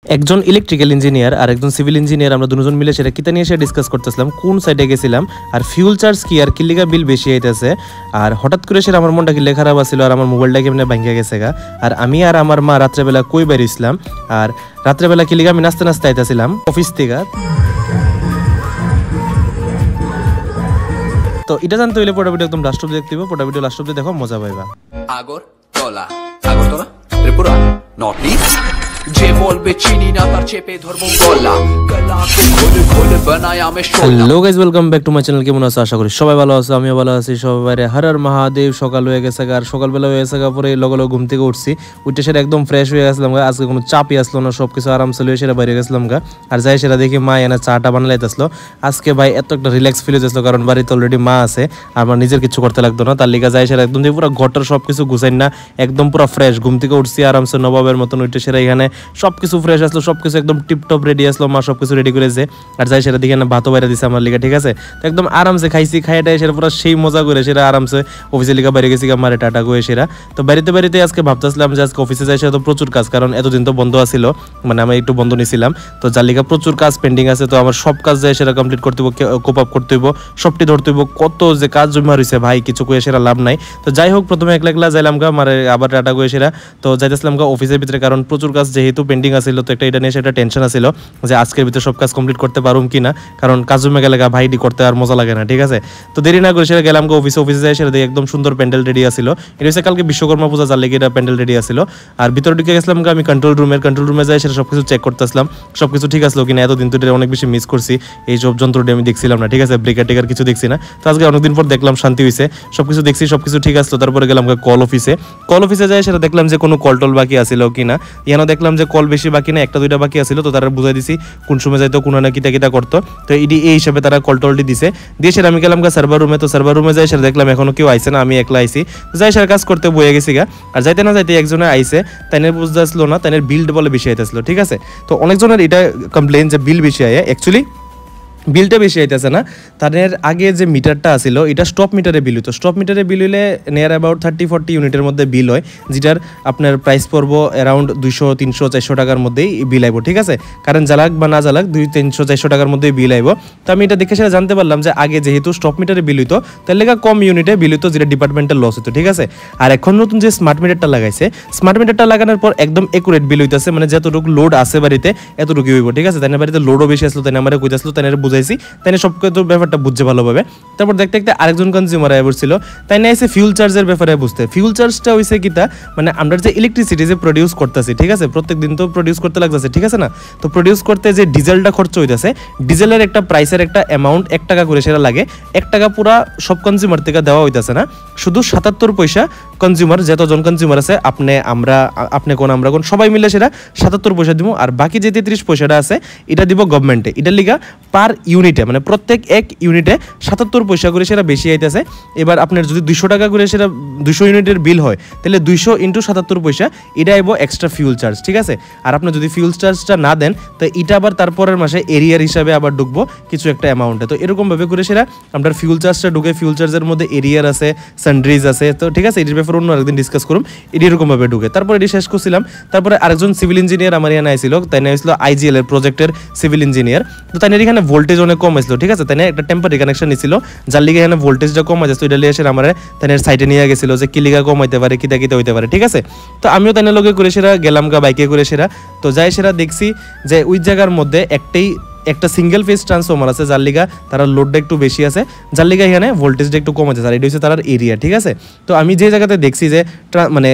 একজন electrical engineer আর একজন civil engineer আমরা দুজন মিলে সেটা কিতা নিয়ে সেটা ডিসকাস করতেছিলাম, কোন সাইডে গেছিলাম আর ফিউল চার্জ কি আর কিলিগা বিল বেশি আইতেছে। আর হঠাৎ করে সেটা আমার মনটা কিলে খারাপ আছিল আর আমার মোবাইলটা কেমনে ভাঙ্গা গেছে গা। আর আমি আর আমার মা রাত্রেবেলা কই বেরিয়েছিলাম আর রাত্রেবেলা কিলিগা আমি নাচতে নাচতে আইতেছিলাম অফিস থেকে। তো এটা জানতে হইলে পুরো ভিডিও একদম লাস্ট অবধি দেখতে হবে, পুরো ভিডিও লাস্ট অবধি দেখো, মজা পাইবা। আগরতলা ত্রিপুরা নর্থ ইস্ট যে বলবে চিনি না তার চেপে ধরবো গলা গলাকে খুলে খুলে বানায় আমি শোলা। Hello guys, welcome back to my channel. কেমন আছো? আশা করি সবাই ভালো আছো, আমিও ভালো আছি। সবাই হর হর মহাদেব। সকাল হয়ে গেছে আর সকালবেলা হয়ে গেছে পরে লগে লগে ঘুম থেকে উঠছি, উঠে সেটা একদম ফ্রেশ হয়ে গেছিলাম। আজকে কোনো চাপই আসলো না, সবকিছু আরামসে লয়ে সেটা বাইরে গেছিলাম গা। আর যাই সেটা দেখি মা এনে চাটা বানাইতে আসলো। আজকে ভাই এত একটা রিল্যাক্স ফিল হয়েছিল, কারণ বাড়িতে অলরেডি মা আছে আর আমার নিজের কিছু করতে লাগতো না। তার লিগা যাই সেটা একদম পুরো ঘরটার সবকিছু গুছাই না, একদম পুরো ফ্রেশ। ঘুম থেকে উঠছি আরামসে নবাবের মতন, উঠে সেটা এখানে সবকিছু ফ্রেশ আসলো, সবকিছু একদম টিপটপ রেডি আসলো। মা সবকিছু রেডি করেছে আর যাই সেটা দিকে না ভাতও বাইরে দিছে আমার লিগা, ঠিক আছে। তো একদম আরামসে খাইছি, খাইটাই সেটা পুরো সেই মজা করে সেটা আরামসে অফিসে লিগা বাইরে গেছি মারে টাটা করে সেরা। তো বাড়িতে আজকে ভাবতেছিলাম যে আজকে অফিসে যাই, সেটা তো প্রচুর কাজ, কারণ এতদিন তো বন্ধ আছিল, মানে আমি একটু বন্ধ নিছিলাম। তো যার লিগা প্রচুর কাজ পেন্ডিং আছে, তো আমার সব কাজ যায় সেটা কমপ্লিট করতে হইব, কোপ আপ করতে হইব, সবটি ধরতে হইব। কত যে কাজ জমা রয়েছে ভাই, কিছু করে সেটা লাভ নাই। তো যাই হোক, প্রথমে একলা যাইলাম গা মারে আবার টাটা করে সেরা। তো যাইতেছিলাম গা অফিসের ভিতরে, কারণ প্রচুর কাজ যেহেতু পেন্ডিং আছিল, তো একটা এটা নিয়ে সেটা টেনশন আছিল যে আজকের ভিতরে সব কাজ কমপ্লিট করতে পারুম কিনা, কারণ কাজ জমে গেলে গা ভাইডি করতে আর মজা লাগে না, ঠিক আছে। তো দেরি না করে সেটা গেলাম গা অফিসে যাই সেটা একদম সুন্দর প্যান্ডেল রেডি আছিল। এটা হচ্ছে কালকে বিশ্বকর্মা পূজা, যার লেগে এটা প্যান্ডেল রেডি আছিল। আর ভিতরে ঢুকে গেছিলাম গা আমি কন্ট্রোল রুমে যাই সেটা সবকিছু চেক করতেছিলাম, সবকিছু ঠিক আসলো কিনা। এতদিন তো অনেক বেশি মিস করছি, এই সব যন্ত্রটি আমি দেখছিলাম না, ঠিক আছে। ব্রেকার টেকার কিছু দেখছি না। তো আজকে অনেকদিন পর দেখলাম, শান্তি হয়েছে, সবকিছু দেখছি, সবকিছু ঠিক আসলো। তারপরে গেলাম কল অফিসে যাই সেটা দেখলাম যে কোনো কল টল বাকি আছিল কিনা। ইয়ানো দেখলাম যে কল বেশি বাকি না, একটা দুইটা বাকি আছিল। তো তারা বুঝাই দিছি কোন সময় যাইতো, কোন না কিটা করতো। তো এই হিসাবে তারা কল টলটি দিছে দিয়ে সেটা আমি গেলাম সার্ভার রুমে। তো সার্ভার রুমে যাই সেটা দেখলাম এখনো কেউ আইছে না, আমি একলা আইছি। যাই সেটা কাজ করতে বয়ে গেছি গা। আর যাইতে না যাইতে একজনে আইছে, তাইনের বুঝতে আসলো না, তাইনের বিল্ড বলে বেশি আইতেছিল, ঠিক আছে। তো অনেকজনের এটা কমপ্লেন যে বিল বেশি আয়, অ্যাকচুয়ালি বিলটা বেশি আইতেছে না। তাদের আগে যে মিটারটা আছিল এটা স্টপ মিটারে বিল হইতো। স্টপ মিটারে বিল হইলে নিয়ার অ্যাবাউট 30-40 ইউনিটের মধ্যে বিল হয়, যেটার আপনার প্রাইস পড়বো অ্যারাউন্ড 200-300-400 টাকার মধ্যেই বিল আইব, ঠিক আছে। কারণ জ্বালাক বা না জ্বালাক 200-300-400 টাকার মধ্যেই বিল আইব। তো আমি এটা দেখে সেটা জানতে পারলাম যে আগে যেহেতু স্টপ মিটারে বিল হইতো, তার লেগে কম ইউনিটে বিল হইতো, যেটা ডিপার্টমেন্টাল লস হতো, ঠিক আছে। আর এখন নতুন যে স্মার্ট মিটারটা লাগাইছে, স্মার্ট মিটারটা লাগানোর পর একদম একুরেট বিল হইতেছে, মানে যতটুকু লোড আছে বাড়িতে এতটুকু হইব, ঠিক আছে। তাই বাড়িতে লোডও বেশি আসলো, তাই আমার কইতে আসলো, তাই বুঝাইছি, তাই সব কিছু ব্যাপারটা বুঝছে ভালোভাবে। তারপর দেখতে দেখতে আরেকজন কনজিউমার আয় বসছিল, তাই না এসে ফিউল চার্জের ব্যাপারে বুঝতে। ফিউল চার্জটা হইছে কিটা, মানে আমরা যে ইলেকট্রিসিটি যে প্রডিউস করতেছি, ঠিক আছে, প্রত্যেক দিন তো প্রডিউস করতে লাগতেছে, ঠিক আছে না। তো প্রডিউস করতে যে ডিজেলটা খরচ হইতেছে, ডিজেলের একটা প্রাইসের একটা অ্যামাউন্ট 1 টাকা করে সেটা লাগে। 1 টাকা পুরা সব কনজিউমার থেকে দেওয়া হইতেছে না, শুধু 77 পয়সা কনজিউমার, যতজন কনজিউমার আছে, আপনি কোন আমরা কোন সবাই মিলে সেটা 77 পয়সা দিব। আর বাকি যে 33 পয়সাটা আছে এটা দিব গভর্নমেন্টে। এটার লিগা পার ইউনিটে, মানে প্রত্যেক এক ইউনিটে 77 পয়সা করে সেটা বেশি আইতেছে। এবার আপনার যদি 200 টাকা করে সেটা 200 ইউনিটের বিল হয়, তাহলে 200 × 77 পয়সা এটা আইব এক্সট্রা ফিউল চার্জ, ঠিক আছে। আর আপনি যদি ফিউল চার্জটা না দেন, তো এটা আবার তারপরের মাসে এরিয়ার হিসাবে আবার ঢুকবো কিছু একটা অ্যামাউন্টে। তো এরকমভাবে করে সেটা আপনার ফিউল চার্জটা ঢুকে। ফিউল চার্জের মধ্যে এরিয়ার আছে, সানড্রিজ আছে, তো ঠিক আছে, এটির ব্যাপারে অন্য আরেকদিন ডিসকাস করুন। এটি এরকমভাবে ঢুকে। তারপর এটি শেষ করছিলাম। তারপরে আরেকজন সিভিল ইঞ্জিনিয়ার আমার এখানে আইছিল, তাই না হয়েছিল IGL এর প্রজেক্টের সিভিল ইঞ্জিনিয়ার। তো তাই এখানে ভোল্টেজ অনেক কম আসলো, ঠিক আছে। তাই একটা টেম্পারি কানেকশন নিছিল, যার লিগে এখানে ভোল্টেজটা কম আছে। তো এটা লিয়ে এসে আমার তাই সাইডে নিয়ে গেছিল যে কি লিগা কম হইতে পারে, কিতা হইতে পারে, ঠিক আছে। তো আমিও তাই লগে করে সেরা গেলাম গা বাইকে করে সেরা। তো যাই সেরা দেখছি যে ওই জায়গার মধ্যে একটা সিঙ্গেল ফেজ ট্রান্সফর্মার আছে, যার লিগা তারা লোডটা একটু বেশি আছে, যার লিগা এখানে ভোল্টেজটা একটু কম আছে। আর এটা হচ্ছে তার এরিয়া, ঠিক আছে। তো আমি যে জায়গাতে দেখছি যে মানে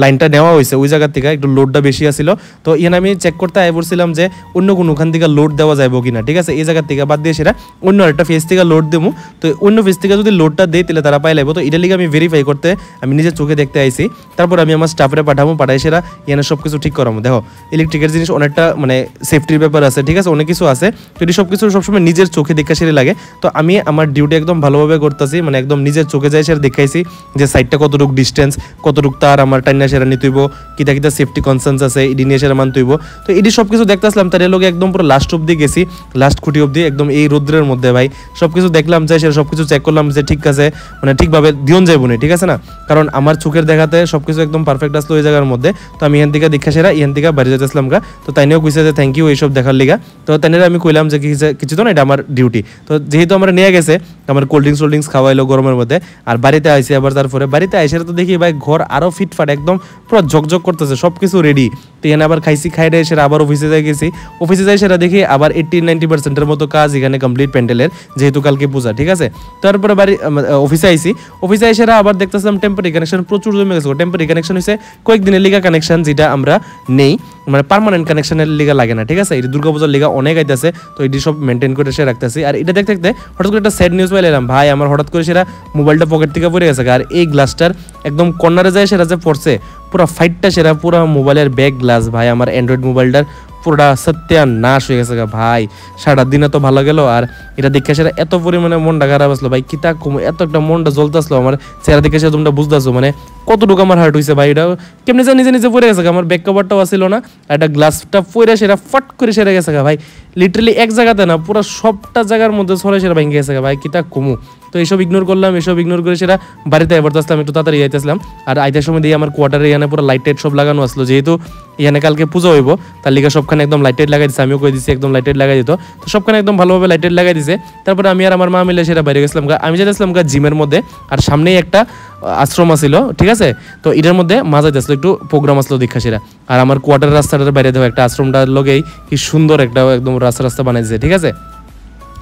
লাইনটা নেওয়া হয়েছে, ওই জায়গার থেকে একটু লোডটা বেশি আসছিল। তো এখানে আমি চেক করতে আয় পড়ছিলাম যে অন্য কোনো ওখান থেকে লোড দেওয়া যাবো কিনা, ঠিক আছে। এই জায়গার থেকে বাদ দিয়ে সেটা অন্য একটা ফেজ থেকে লোড দেবো। তো অন্য ফেজ থেকে যদি লোডটা দেয় তাহলে তারা পাই লাগবো। তো এটার লিগে আমি ভেরিফাই করতে আমি নিজের চোখে দেখতে আইছি। তারপর আমি আমার স্টাফরে পাঠাই সেরা এখানে সব কিছু ঠিক করাবো। দেখো ইলেকট্রিকের জিনিস অনেকটা মানে সেফটির ব্যাপার আছে, ঠিক আছে, অনেক কিছু আছে। তো এটি সবকিছু সবসময় নিজের চোখে দেখা সেরে লাগে। তো আমি আমার ডিউটি একদম ভালোভাবে করতেছি, মানে একদম নিজের চোখে যাই সেটা দেখাইছি যে সাইডটা কতটুকু ডিস্টেন্স, কতটুকু তার আমার টাইনা সেরা নিতে হইব, কিতা কিতা সেফটি কনসার্নস আছে এডি নিয়ে সেরা মানতে হইব। তো এটি সব কিছু দেখতেছিলাম, তার লোক একদম পুরো লাস্ট অব্দি গেছি, লাস্ট খুঁটি অব্দি একদম এই রোদ্রের মধ্যে ভাই সব কিছু দেখলাম, যাই সেটা সব কিছু চেক করলাম যে ঠিক আছে, মানে ঠিকভাবে দিয়ন যাইব না, ঠিক আছে না, কারণ আমার চোখের দেখাতে সব কিছু একদম পারফেক্ট আসলো ওই জায়গার মধ্যে। তো আমি এখান থেকে দীক্ষা সেরা এখান থেকে বাড়ি যেতেছিলাম গা। তো তাইনেও কইছে যে থ্যাংক ইউ এইসব দেখার লিগা। তো তাইনের আমি কইলাম যে কিছু তো না, এটা আমার ডিউটি। তো যেহেতু আমরা নিয়ে গেছে, আমার কোল্ড ড্রিঙ্কস খাওয়াইলো গরমের মধ্যে, আর বাড়িতে আইসি আবার, তারপরে বাড়িতে আইসে তো দেখি ভাই ঘর আরও ফিটফাট একদম পুরো ঝকঝক করতেছে, সব কিছু রেডি। তো এখানে আবার খাইছি, খাইরে সেটা আবার অফিসে যাই গেছি, অফিসে যাই সেটা দেখি আবার 80-90% মতো কাজ এখানে কমপ্লিট প্যান্ডেলের, যেহেতু কালকে পূজা, ঠিক আছে। তারপরে বাড়ি অফিসে আইসি, অফিসে আইসে আবার দেখতেছিলাম টেম্পোরারি কানেকশন প্রচুর জমে গেছে। টেম্পোরারি কানেকশন হয়েছে কয়েকদিনের লিগা কানেকশন, যেটা আমরা নেই, মানে পার্মানেন্ট কানেকশনের লিগা লাগে না, ঠিক আছে। এই দুর্গাপূজার লিগা অনেক আইতেছে, তো এটি সব মেনটেন করে সে রাখতেছি। আর এটা দেখতে দেখতে হঠাৎ করে একটা স্যাড নিউজ পাইলাম ভাই, আমার হঠাৎ করে সেটা মোবাইলটা পকেট থেকে পড়ে গেছে, আর এই গ্লাসটার একদম কর্নারে যায় সেটা যে পড়ছে, পুরো ফাইটটা সেরা পুরো মোবাইলের ব্যাক গ্লাস ভাই, আমার অ্যান্ড্রয়েড মোবাইলটার পুরোটা সত্যানাশ হয়ে গেছে ভাই। সারাটা দিনে তো ভালো গেল, আর এটা দেখে সেটা এত পরিমাণে মনটা খারাপ আসলো ভাই, কিতা কম এত একটা মনটা জ্বলতে আসলো আমার চেহারা দেখে, সেটা তোমরা বুঝতেছো মানে কতটুকু আমার হার্ট হয়েছে ভাই। এটা কেমনি যা নিজে নিজে পড়ে গেছে, আমার ব্যাক কভারটাও আসছিল না, আর একটা গ্লাসটা পড়ে সেটা ফট করে সেরে গেছে ভাই, লিটারালি এক জায়গাতে না, পুরো সবটা জায়গার মধ্যে ছড়ে সেটা ভেঙে গেছে ভাই, কিতা কমু। তো এইসব ইগনোর করলাম, এসব ইগনোর করে সেটা বাড়িতে এবার আসলাম, একটু তাড়াতাড়ি আইতেছিলাম। আর আইতের সময় দিয়ে আমার কোয়ার্টারে এখানে পুরো লাইট টাইট সব লাগানো আসলো, যেহেতু এখানে কালকে পুজো হইব, তার লিগে সবখানে একদম লাইট টাইট লাগাই দিচ্ছে, আমিও কই দিচ্ছি একদম লাইট টাইট লাগাই দিত। তো সবখানে একদম ভালোভাবে লাইট টাইট লাগাই দিছে। তারপরে আমি আর আমার মা মিলে সেটা বাইরে গেছিলাম, আমি যেতেছিলাম জিমের মধ্যে, আর সামনেই একটা আশ্রম আসছিল, ঠিক আছে। তো এটার মধ্যে মাঝে আসলো একটু প্রোগ্রাম আসলো দীক্ষা সেরা, আর আমার কোয়ার্টার রাস্তাটার বাইরে দেওয়া একটা আশ্রমটার লগেই কি সুন্দর একটা একদম রাস্তা বানাইছে, ঠিক আছে।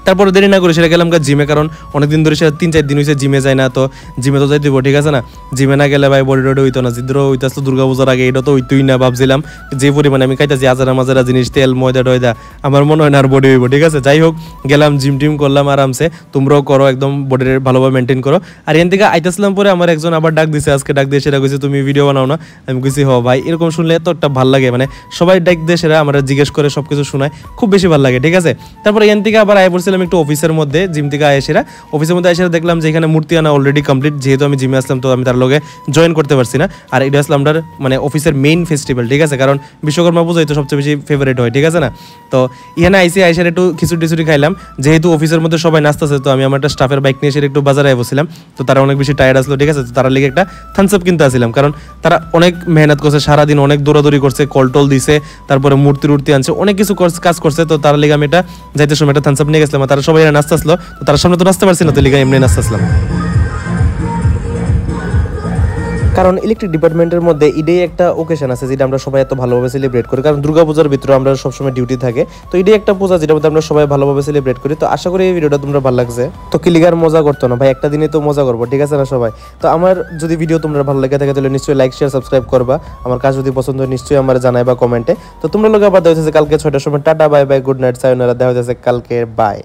তারপরে দেরি না করে সেটা গেলাম জিমে, কারণ অনেকদিন ধরে সেটা 3-4 দিন হয়েছে জিমে যায় না, তো জিমে তো যাই দিব, ঠিক আছে না। জিমে না গেলে ভাই বডি টডি হইতো না, জিদ্রও হইতে আসতো দুর্গাপূজার আগে, এটা তো হইতোই না। ভাবছিলাম যে পরিমাণে আমি খাইতেছি আজারা মাজারা জিনিস, তেল ময়দা টয়দা, আমার মনে হয় না আর বডি হইব, ঠিক আছে। যাই হোক গেলাম, জিম টিম করলাম আরামসে, তোমরাও করো, একদম বডির ভালোভাবে মেনটেন করো। আর এখান থেকে আইতেছিলাম পরে আমার একজন আবার ডাক দিছে, আজকে ডাক দিয়ে সেটা কইছে তুমি ভিডিও বানাও না। আমি কইছি হ ভাই, এরকম শুনলে এত একটা ভালো লাগে, মানে সবাই ডাক দিয়ে সেটা আমরা জিজ্ঞেস করে সবকিছু শোনায়, খুব বেশি ভালো লাগে, ঠিক আছে। তারপরে এখান থেকে আবার আয় পড়ছিলাম একটু অফিসের মধ্যে, জিম থেকে আয়েসেরা অফিসের মধ্যে এসে দেখলাম যে এখানে মূর্তি আনা অলরেডি কমপ্লিট, যেহেতু আমি জিমে আসলাম তো আমি তার লগে জয়েন করতে পারছি না। আর এটা আসলে আমার মানে অফিসের মেইন ফেস্টিভ্যাল, ঠিক আছে, কারণ বিশ্বকর্মা পূজাই তো সবচেয়ে বেশি ফেভারিট হয়, ঠিক আছে না। তো এখানে আইসার একটু খিচুড়ি টিচুড়ি খাইলাম, যেহেতু অফিসের মধ্যে সবাই নাচতেছে, তো আমি আমার একটা স্টাফের বাইক নিয়ে এসে একটু বাজারে বসছিলাম। তো তারা অনেক বেশি টায়ার্ড আসলো, ঠিক আছে, তো তারা লিগে একটা থামস আপ কিনতে আসছিলাম, কারণ তারা অনেক মেহনত করছে, সারাদিন অনেক দৌড়াদৌড়ি করছে, কলটল দিছে, তারপরে মূর্তি আনছে, অনেক কিছু কাজ করছে। তো তার লিগে আমি এটা যাইতে সময় একটা থামস আপ নিয়ে গেছিলাম, তারা সবাই নাচতে আসলো, তো তার সামনে তো নাচতে পারছি না, তো লিগে এমনি নাচতে আসলাম। কারণ ইলেকট্রিক ডিপার্টমেন্টের মধ্যে এটাই একটা ওকেশন আছে যেটা আমরা সবাই এত ভালোভাবে সেলিব্রেট করি, কারণ দুর্গাপূজার ভিতরে আমরা সবসময় ডিউটি থাকে, তো এটাই একটা পূজা যেটার মধ্যে আমরা সবাই ভালোভাবে সেলিব্রেট করি। তো আশা করি এই ভিডিওটা তোমরা ভালো লাগছে। তো কিলিগার মজা করতো না ভাই, একটা দিনে তো মজা করবো, ঠিক আছে না সবাই। তো আমার যদি ভিডিও তোমরা ভালো লেগে থাকে তাহলে নিশ্চয়ই লাইক শেয়ার সাবস্ক্রাইব করবা, আমার কাজ যদি পছন্দ হয় নিশ্চয়ই আমার জানাইবা কমেন্টে। তো তোমরা লোক আবার দেখা হচ্ছে কালকে 6টার সময়। Tata bye bye, good night, সায়োনারা, দেখা হচ্ছে কালকে, বাই।